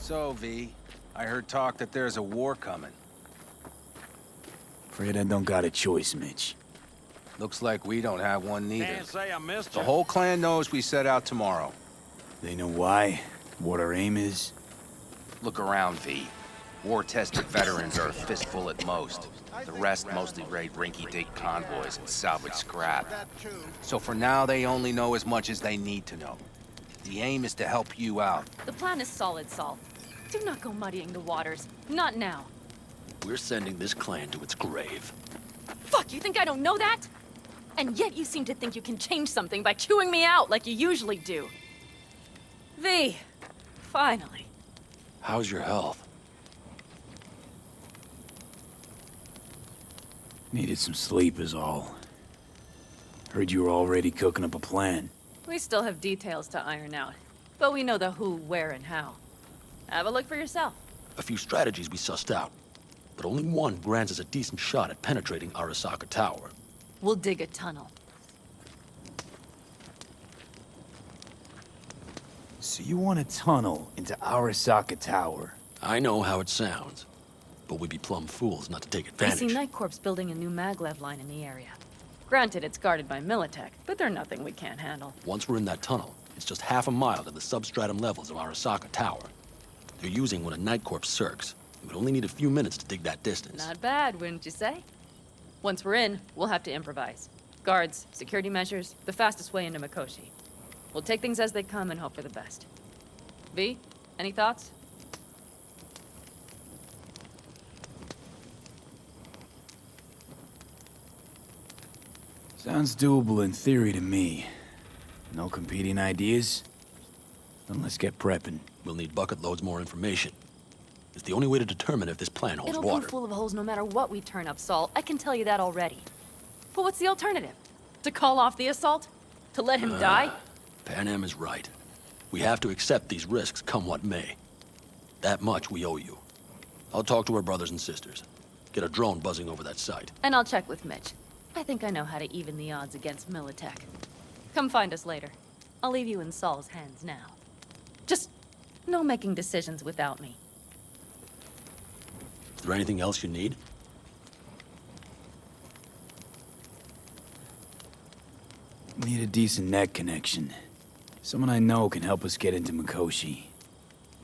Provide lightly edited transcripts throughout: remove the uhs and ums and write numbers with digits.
So, V, I heard talk that there's a war coming. Afraid I don't got a choice, Mitch. Looks like we don't have one neither. Can't say I missed The you. whole clan knows we set out tomorrow. They know why? What our aim is? Look around, V. War-tested veterans are a fistful at most. The rest mostly raid rinky-dink convoys and salvage scrap. So for now, they only know as much as they need to know. The aim is to help you out. The plan is solid, Saul. Do not go muddying the waters. Not now. We're sending this clan to its grave. Fuck, you think I don't know that? And yet you seem to think you can change something by chewing me out like you usually do. V, finally. How's your health? Needed some sleep is all. Heard you were already cooking up a plan. We still have details to iron out, but we know the who, where, and how. Have a look for yourself. A few strategies we sussed out, but only one grants us a decent shot at penetrating Arasaka Tower. We'll dig a tunnel. So you want a tunnel into Arasaka Tower? I know how it sounds, but we'd be plumb fools not to take I advantage. see Night Corps building a new maglev line in the area. Granted, it's guarded by Militech, but they're nothing we can't handle. Once we're in that tunnel, it's just half a mile to the substratum levels of Arasaka Tower. They're using one of Night Corps' circs. We'd only need a few minutes to dig that distance. Not bad, wouldn't you say? Once we're in, we'll have to improvise. Guards, security measures, the fastest way into Mikoshi. We'll take things as they come and hope for the best. V, any thoughts? Sounds doable in theory to me. No competing ideas? Then let's get prepping. We'll need bucket loads more information. It's the only way to determine if this plan holds It'll water. prove full of holes no matter what we turn up, Saul. I can tell you that already. But what's the alternative? To call off the assault? To let him die? Pan Am is right. We have to accept these risks come what may. That much we owe you. I'll talk to our brothers and sisters. Get a drone buzzing over that site. And I'll check with Mitch. I think I know how to even the odds against Militech. Come find us later. I'll leave you in Saul's hands now. Just no making decisions without me. Is there anything else you need? Need a decent net connection. Someone I know can help us get into Mikoshi.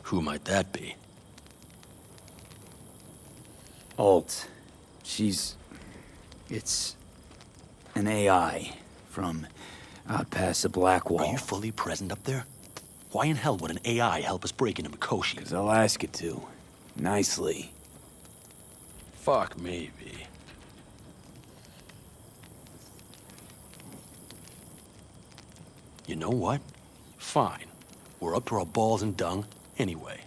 Who might that be? Alt. It's an AI from out past the Black Wall. Are you fully present up there? Why in hell would an AI help us break into Mikoshi? 'Cause I'll ask it to. Nicely. Fuck me, V. You know what? Fine. We're up to our balls in dung anyway.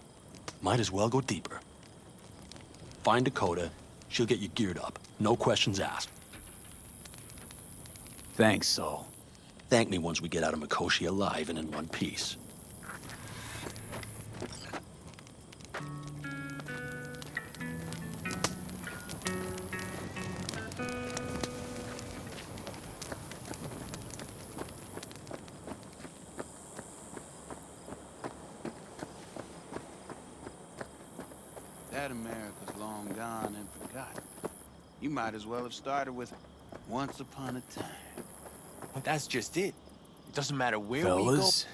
Might as well go deeper. Find Dakota. She'll get you geared up. No questions asked. Thanks, Saul. Thank me once we get out of Mikoshi alive and in one piece. That America's long gone and forgotten. You might as well have started with once upon a time. But that's just it. It doesn't matter where Fellas,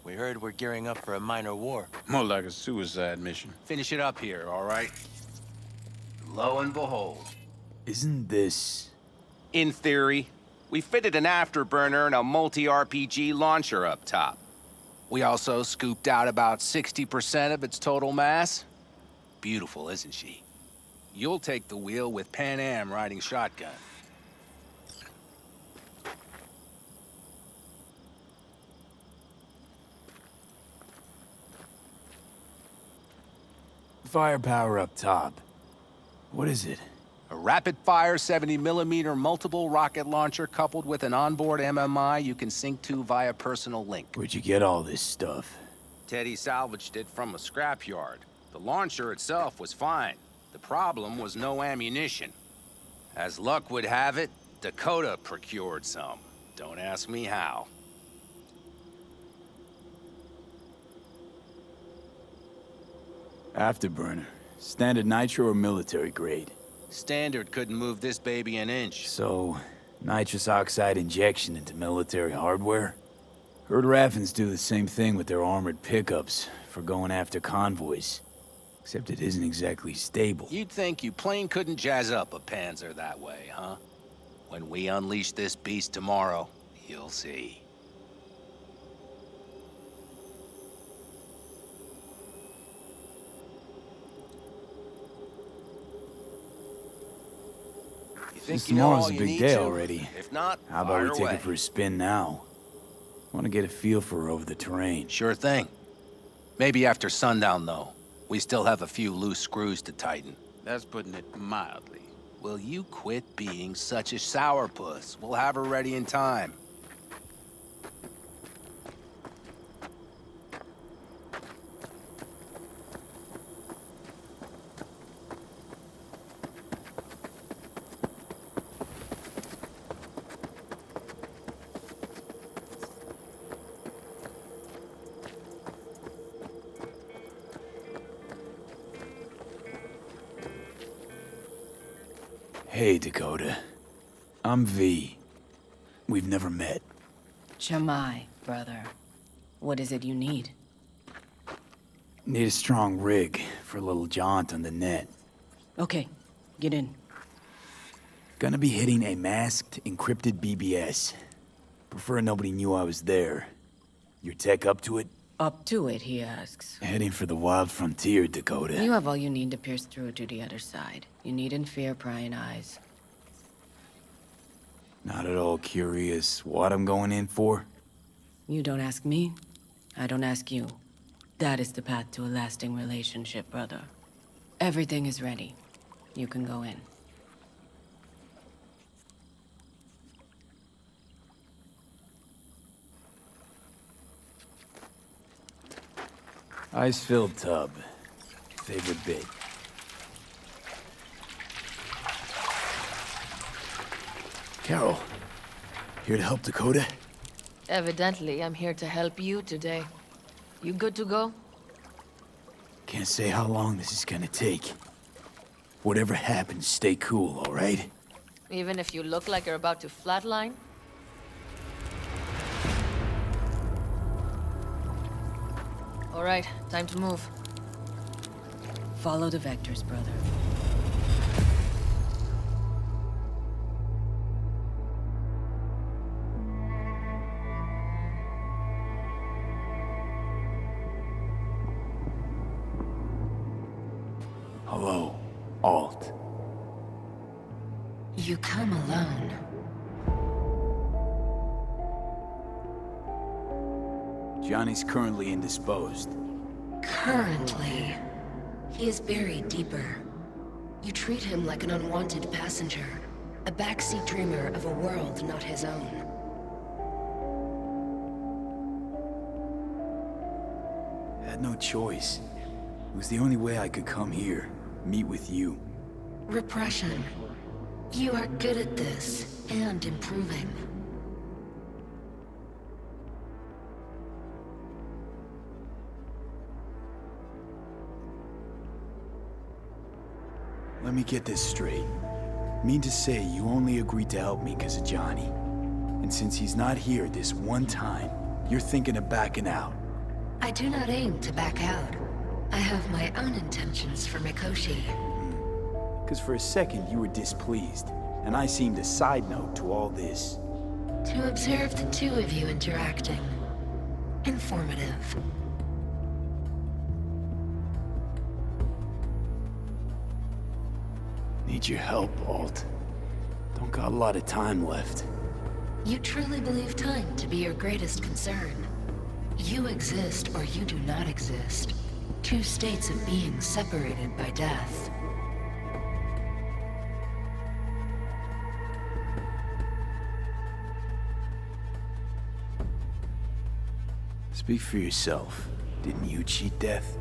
we go. We heard we're gearing up for a minor war. More like a suicide mission. Finish it up here, all right? Lo and behold. isn't this... In theory, we fitted an afterburner and a multi-RPG launcher up top. We also scooped out about 60% of its total mass. Beautiful, isn't she? You'll take the wheel with Pan Am riding shotgun. Firepower up top. What is it? A rapid-fire 70mm multiple rocket launcher coupled with an onboard MMI you can sync to via personal link. Where'd you get all this stuff? Teddy salvaged it from a scrapyard. The launcher itself was fine. The problem was no ammunition. As luck would have it, Dakota procured some. Don't ask me how. Afterburner. Standard nitro or military grade? Standard couldn't move this baby an inch. So, nitrous oxide injection into military hardware? Heard Raffens do the same thing with their armored pickups for going after convoys. Except it isn't exactly stable. You'd think you plain couldn't jazz up a Panzer that way, huh? When we unleash this beast tomorrow, you'll see. You think Since you know tomorrow's all a you big need day to? already. If not, How about we fire take away. it for a spin now? Want to get a feel for her over the terrain. Sure thing. Maybe after sundown, though. We still have a few loose screws to tighten. That's putting it mildly. Will you quit being such a sourpuss? We'll have her ready in time. Hey, Dakota. I'm V. We've never met. Chamai, brother. What is it you need? Need a strong rig for a little jaunt on the net. Okay, get in. Gonna be hitting a masked, encrypted BBS. Prefer nobody knew I was there. Your tech up to it? Up to it, he asks. Heading for the wild frontier, Dakota. You have all you need to pierce through to the other side. You needn't fear prying eyes. Not at all curious what I'm going in for? You don't ask me, I don't ask you. That is the path to a lasting relationship, brother. Everything is ready. You can go in. Ice-filled tub. Favorite bit. Carol, here to help Dakota? Evidently, I'm here to help you today. You good to go? Can't say how long this is gonna take. Whatever happens, stay cool, all right? Even if you look like you're about to flatline? All right, time to move. Follow the vectors, brother. Hello, Alt. You come alone. Johnny's currently indisposed. Currently, he is buried deeper. You treat him like an unwanted passenger, a backseat dreamer of a world not his own. Had no choice. It was the only way I could come here, meet with you. Repression. You are good at this, and improving. Let me get this straight. Mean to say you only agreed to help me because of Johnny. And since he's not here this one time, you're thinking of backing out. I do not aim to back out. I have my own intentions for Mikoshi. Because for a second you were displeased, and I seemed a side note to all this. To observe the two of you interacting. Informative. Need your help, Alt. Don't got a lot of time left. You truly believe time to be your greatest concern. You exist or you do not exist. Two states of being separated by death. Speak for yourself. Didn't you cheat death?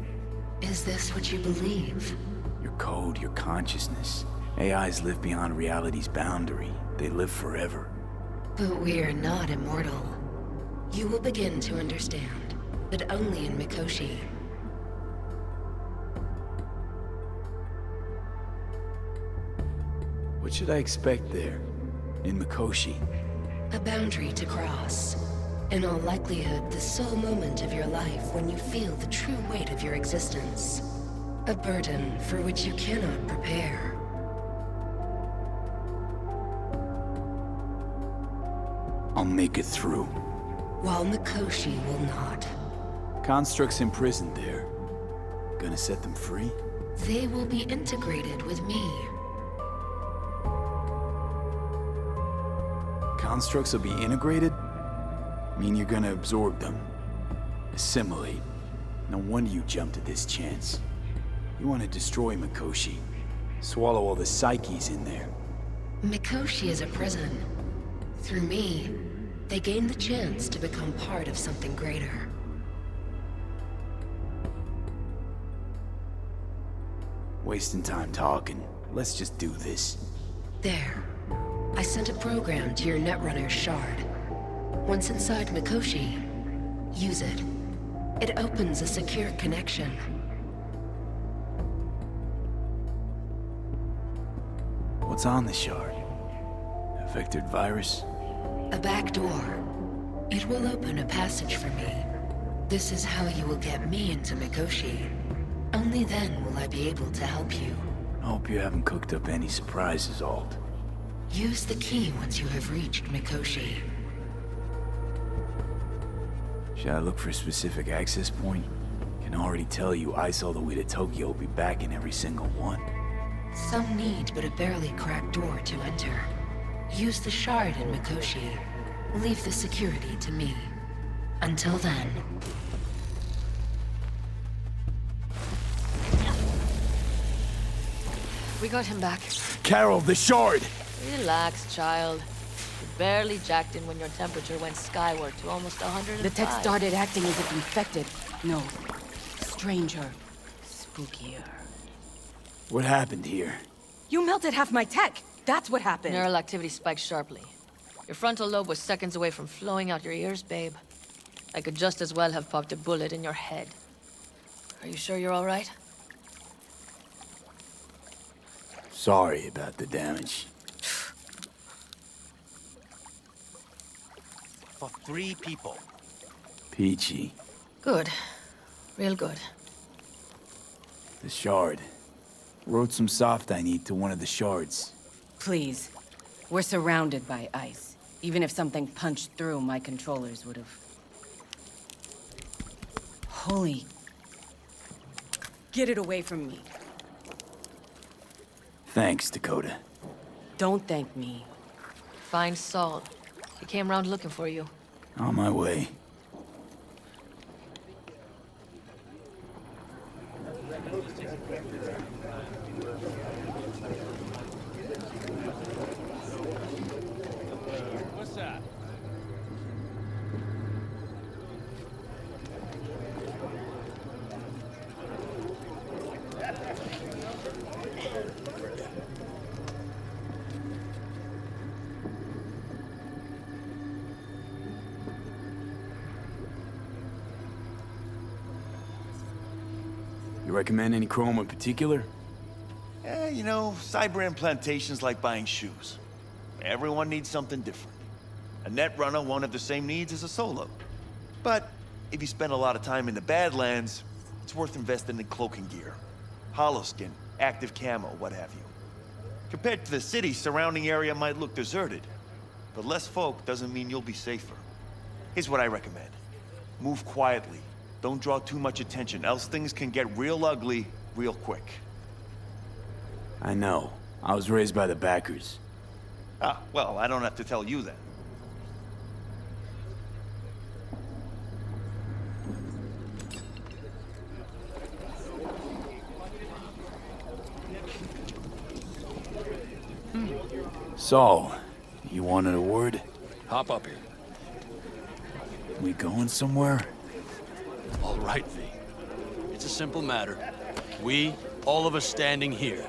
Is this what you believe? Your code, your consciousness. AIs live beyond reality's boundary. They live forever. But we are not immortal. You will begin to understand, but only in Mikoshi. What should I expect there? In Mikoshi? A boundary to cross. In all likelihood, the sole moment of your life when you feel the true weight of your existence. A burden for which you cannot prepare. I'll make it through. While Mikoshi will not. Constructs imprisoned there. Gonna set them free? They will be integrated with me. Constructs will be integrated? Mean you're gonna absorb them. Assimilate. No wonder you jumped at this chance. You want to destroy Mikoshi. Swallow all the psyches in there. Mikoshi is a prison. Through me, they gain the chance to become part of something greater. Wasting time talking. Let's just do this. There. I sent a program to your Netrunner's shard. Once inside Mikoshi, use it. It opens a secure connection. What's on the shard? A vectored virus? A back door. It will open a passage for me. This is how you will get me into Mikoshi. Only then will I be able to help you. I hope you haven't cooked up any surprises, Alt. Use the key once you have reached Mikoshi. Should I look for a specific access point? Can already tell you Ice all the way to Tokyo will be back in every single one. Some need but a barely cracked door to enter. Use the shard in Mikoshi. Leave the security to me. Until then... We got him back. Carol, the shard! Relax, child. You barely jacked in when your temperature went skyward to almost 105. The tech started acting as if infected. No. Stranger. Spookier. What happened here? You melted half my tech! That's what happened! Neural activity spiked sharply. Your frontal lobe was seconds away from flowing out your ears, babe. I could just as well have popped a bullet in your head. Are you sure you're all right? Sorry about the damage. For 3 people. Peachy. Good. Real good. The shard. Wrote some soft I need to one of the shards. Please. We're surrounded by ice. Even if something punched through, my controllers would have... Holy... Get it away from me. Thanks, Dakota. Don't thank me. Find Saul. He came round looking for you. On my way. What's that? You recommend any chrome in particular? Yeah, you know, cyber implantation's like buying shoes. Everyone needs something different. A Netrunner won't have the same needs as a Solo. But if you spend a lot of time in the Badlands, it's worth investing in cloaking gear. Holoskin, active camo, what have you. Compared to the city, surrounding area might look deserted. But less folk doesn't mean you'll be safer. Here's what I recommend. Move quietly. Don't draw too much attention, else things can get real ugly real quick. I know. I was raised by the backers. Ah, well, I don't have to tell you then. Saul, you wanted a word? Hop up here. We going somewhere? All right, V. It's a simple matter. We, all of us standing here,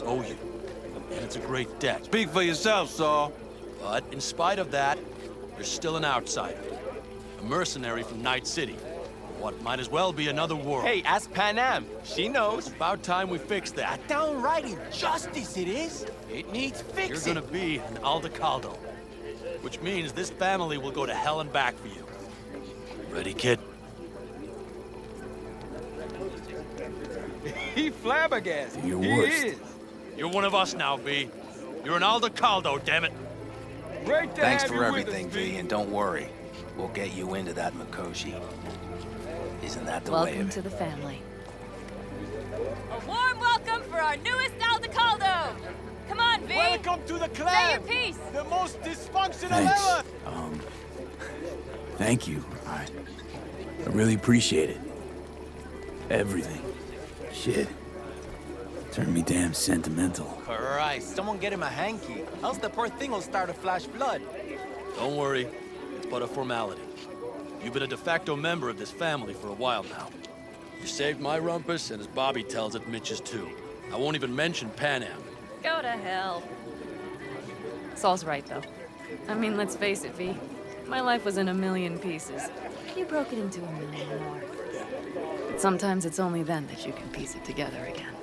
owe you. And it's a great debt. Speak for yourself, Saul. But in spite of that, you're still an outsider. A mercenary from Night City. What might as well be another world. Hey, ask Panam. She knows. About time we fixed that. Downright injustice it is. It needs You're fixing. gonna be an Aldecaldo. Which means this family will go to hell and back for you. Ready, kid? He flabbergasted. Your He worst. is. You're one of us now, V. You're an Aldecaldo, damn it. Great to Thanks have for you everything, with us, V, and don't worry. We'll get you into that Mikoshi. Isn't that the way Welcome of it? to the family. A warm welcome for our newest Aldecaldo! Come on, V! Welcome to the Say clan! your piece! The most dysfunctional Thanks. ever! Thank you. I really appreciate it. Everything. Shit. Turned me damn sentimental. Christ, someone get him a hanky, else the poor thing will start to flash blood. Don't worry. It's but a formality. You've been a de facto member of this family for a while now. You saved my rumpus, and as Bobby tells it, Mitch's too. I won't even mention Panam. Go to hell. Saul's right, though. I mean, let's face it, V. My life was in a million pieces. You broke it into a million more. But sometimes it's only then that you can piece it together again.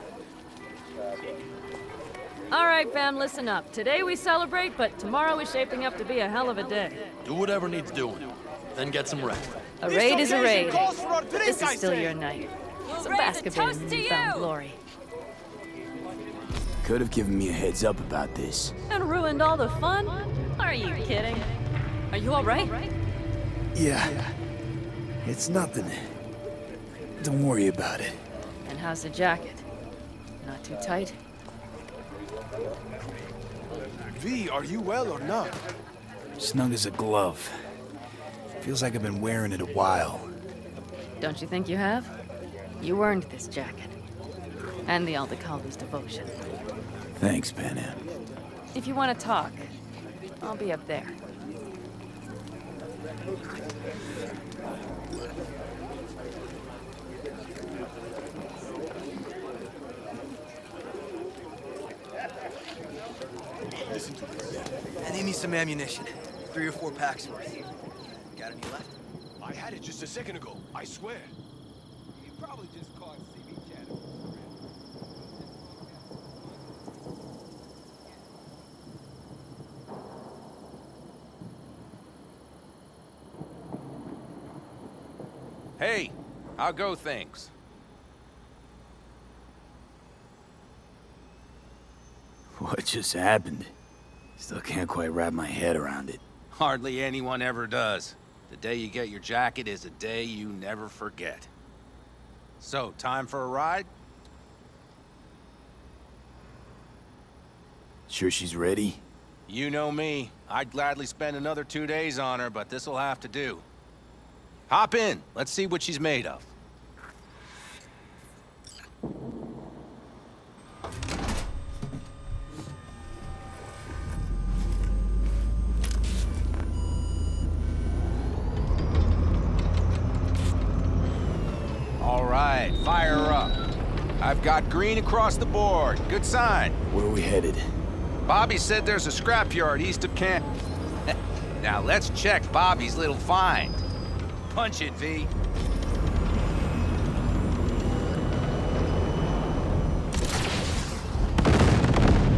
All right, fam, listen up. Today we celebrate, but tomorrow is shaping up to be a hell of a day. Do whatever needs doing. Then get some rest. A raid is a raid. Calls for a drink, This is I still say. your night. So raise a bask a bit in toast the to newfound you. glory. Could have given me a heads up about this. And ruined all the fun? Are you kidding? Are you all right? Yeah. It's nothing. Don't worry about it. And how's the jacket? Not too tight? V, are you well or not? Snug as a glove. Feels like I've been wearing it a while. Don't you think you have? You earned this jacket. And the Aldecaldo's devotion. Thanks, Panam. If you want to talk, I'll be up there. I need me some ammunition. 3 or 4 packs worth. Got any left? I had it just a second ago, I swear. You probably just caught CB chatter. Hey, how go things? What just happened? Still can't quite wrap my head around it. Hardly anyone ever does. The day you get your jacket is a day you never forget. So, time for a ride? Sure she's ready? You know me. I'd gladly spend another 2 days on her, but this'll have to do. Hop in. Let's see what she's made of. All right, fire her up. I've got green across the board. Good sign. Where are we headed? Bobby said there's a scrapyard east of camp. Now let's check Bobby's little find. Punch it, V.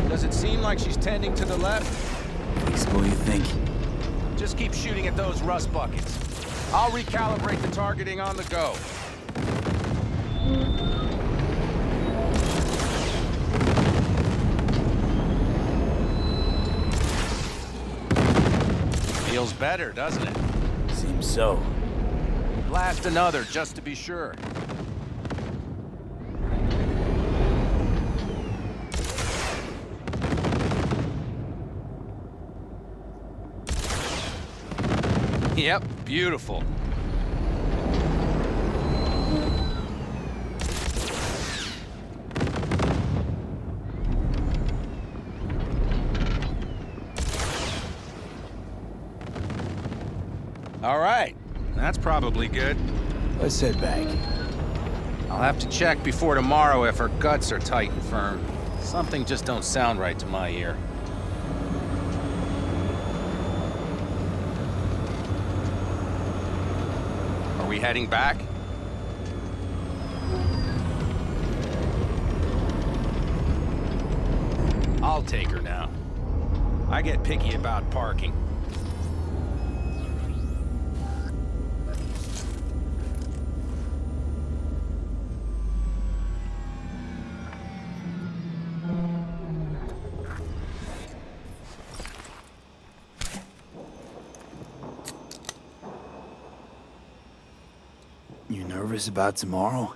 Does it seem like she's tending to the left? Flexible, you think? Just keep shooting at those rust buckets. I'll recalibrate the targeting on the go. Feels better, doesn't it? Seems so. Blast another, just to be sure. Yep, beautiful. All right, that's probably good. Let's head back. I'll have to check before tomorrow if her guts are tight and firm. Something just don't sound right to my ear. Are we heading back? I'll take her now. I get picky about parking. You nervous about tomorrow?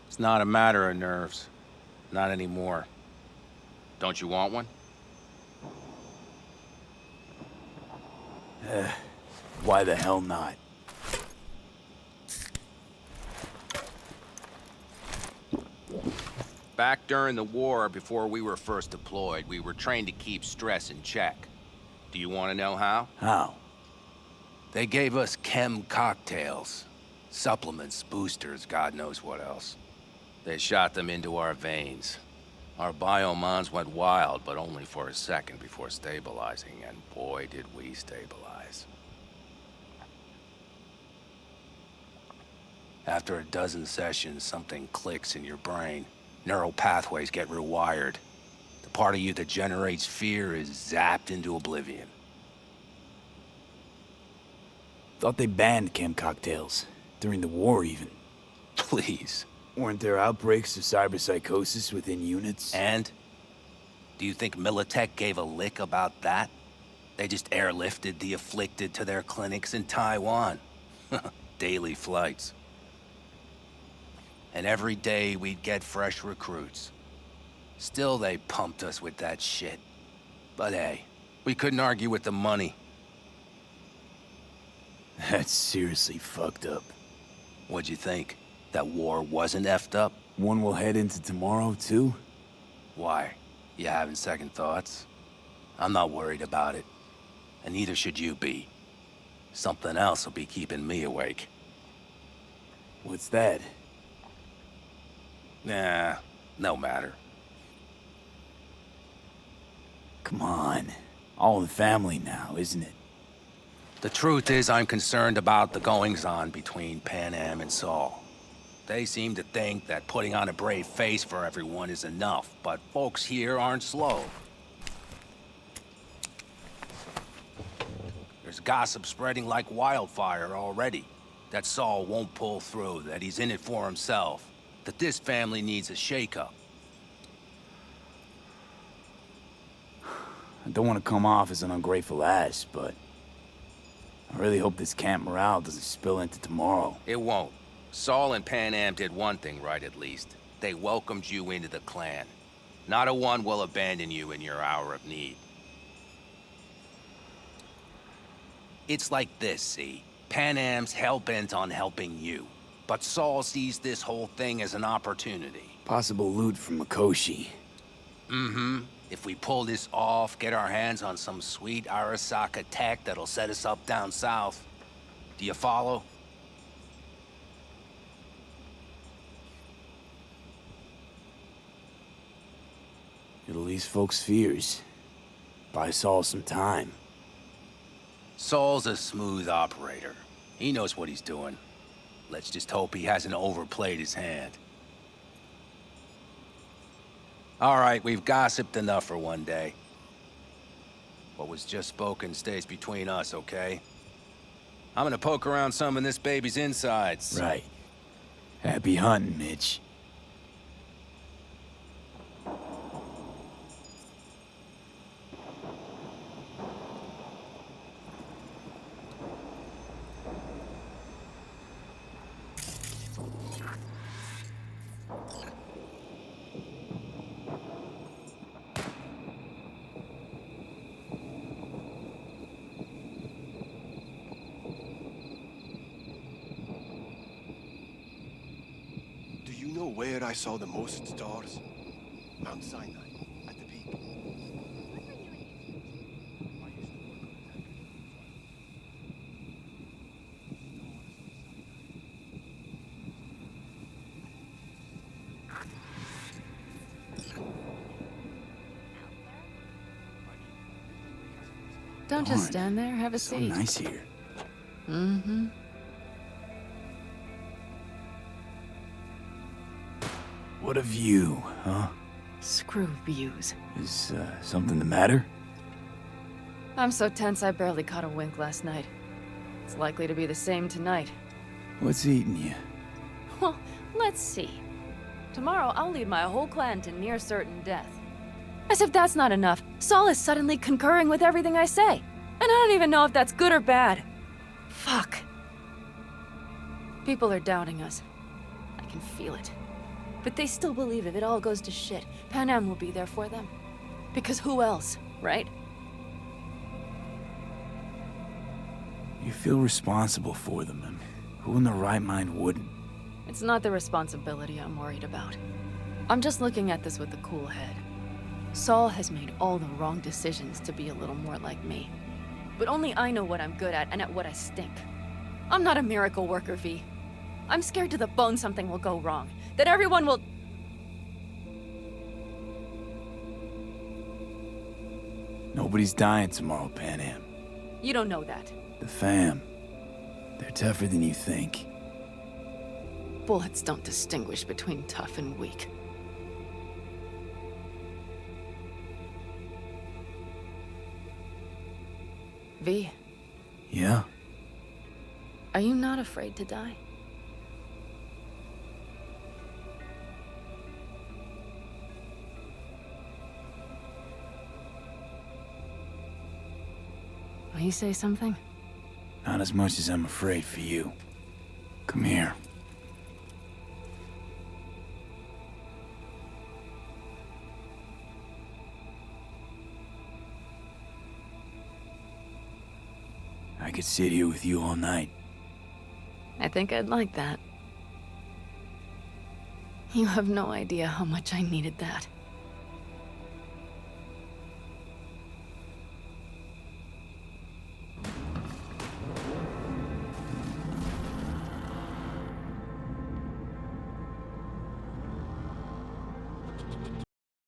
It's not a matter of nerves. Not anymore. Don't you want one? Why the hell not? Back during the war, before we were first deployed, we were trained to keep stress in check. Do you want to know how? How? They gave us chem cocktails. Supplements, boosters, God knows what else. They shot them into our veins. Our biomons went wild, but only for a second before stabilizing, and boy did we stabilize. After a dozen sessions, something clicks in your brain. Neural pathways get rewired. The part of you that generates fear is zapped into oblivion. Thought they banned chem cocktails. During the war, even. Please. Weren't there outbreaks of cyberpsychosis within units? And? Do you think Militech gave a lick about that? They just airlifted the afflicted to their clinics in Taiwan. Daily flights. And every day we'd get fresh recruits. Still they pumped us with that shit. But hey, we couldn't argue with the money. That's seriously fucked up. What'd you think? That war wasn't effed up? One will head into tomorrow, too? Why? You having second thoughts? I'm not worried about it. And neither should you be. Something else will be keeping me awake. What's that? Nah, no matter. Come on. All in the family now, isn't it? The truth is, I'm concerned about the goings-on between Pan Am and Saul. They seem to think that putting on a brave face for everyone is enough, but folks here aren't slow. There's gossip spreading like wildfire already. That Saul won't pull through, that he's in it for himself, that this family needs a shake-up. I don't want to come off as an ungrateful ass, but I really hope this camp morale doesn't spill into tomorrow. It won't. Saul and Pan Am did one thing right, at least. They welcomed you into the clan. Not a one will abandon you in your hour of need. It's like this, see? Pan Am's hell-bent on helping you. But Saul sees this whole thing as an opportunity. Possible loot from Mikoshi. Mm-hmm. If we pull this off, get our hands on some sweet Arasaka tech that'll set us up down south. Do you follow? It'll ease folks' fears. Buy Saul some time. Saul's a smooth operator. He knows what he's doing. Let's just hope he hasn't overplayed his hand. All right, we've gossiped enough for one day. What was just spoken stays between us, okay? I'm gonna poke around some of this baby's insides. Right. Happy hunting, Mitch. You know where I saw the most stars? Mount Sinai, at the peak. Don't just stand there, have a So seat. nice here. Mm-hmm. What a view, huh? Screw views. Is, something the matter? I'm so tense I barely caught a wink last night. It's likely to be the same tonight. What's eating you? Well, let's see. Tomorrow I'll lead my whole clan to near certain death. As if that's not enough, Saul is suddenly concurring with everything I say. And I don't even know if that's good or bad. Fuck. People are doubting us. I can feel it. But they still believe if it all goes to shit, Pan Am will be there for them. Because who else, right? You feel responsible for them, and who in their right mind wouldn't? It's not the responsibility I'm worried about. I'm just looking at this with a cool head. Saul has made all the wrong decisions to be a little more like me. But only I know what I'm good at and at what I stink. I'm not a miracle worker, V. I'm scared to the bone something will go wrong. That everyone will... Nobody's dying tomorrow, Pan Am. You don't know that. The fam. They're tougher than you think. Bullets don't distinguish between tough and weak. V, Yeah? are you not afraid to die? Will you say something? Not as much as I'm afraid for you. Come here. I could sit here with you all night. I think I'd like that. You have no idea how much I needed that.